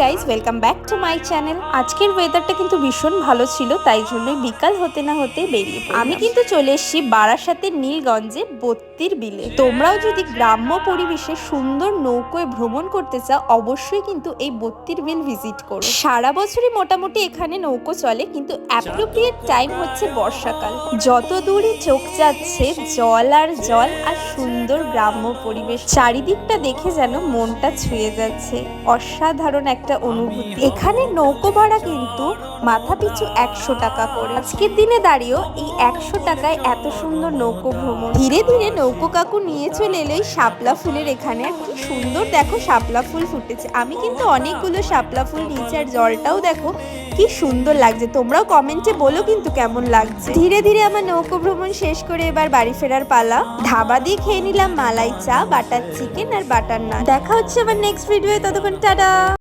Guys, welcome back to my channel. আজকের ওয়েদারটা কিন্তু ভীষণ ভালো ছিল, তাই জন্যই বিকাল হতে না হতে বেরিয়ে পড়লাম। আমি কিন্তু চলে এসেছি বারাসাতের নীলগঞ্জে বত্তির বিলে। তোমরাও যদি গ্রাম্য পরিবেশে সুন্দর নৌকোয় ভ্রমণ করতে চাও, অবশ্যই কিন্তু এই বত্তির বিল ভিজিট করো। সারা বছরই মোটামুটি এখানে নৌকো চলে, কিন্তু অ্যাপ্রোপ্রিয়েট টাইম হচ্ছে বর্ষাকাল। যত দূরই চোখ যাচ্ছে জল আর জল আর সুন্দর গ্রাম্য পরিবেশ, চারিদিকটা দেখে যেন মনটা ছুঁয়ে যাচ্ছে। অসাধারণ একটা অনুভূতি। এখানে নৌকো ভাড়া কিন্তু মাথা পিছু 100 টাকা করে। আজকের দিনে দাঁড়িয়েও এই 100 টাকায় এত সুন্দর নৌকো ভ্রমণ। ধীরে ধীরে নৌকো কাকু নিয়ে চলে এলো এই শাপলা ফুলের এখানে। আর কি সুন্দর দেখো শাপলা ফুল ফুটেছে। আমি কিন্তু অনেকগুলো শাপলা ফুল নিয়েছি, আর জলটাও দেখো কি সুন্দর লাগছে। তোমরাও কমেন্টে বলো কিন্তু কেমন লাগছে। ধীরে ধীরে আমার নৌকো ভ্রমণ শেষ করে এবার বাড়ি ফেরার পালা। ধাবা দিয়ে খেয়ে নিলাম মালাই চা, বাটার চিকেন আর বাটার নান। দেখা হচ্ছে আবার নেক্সট ভিডিওতে, ততক্ষণ টাটা।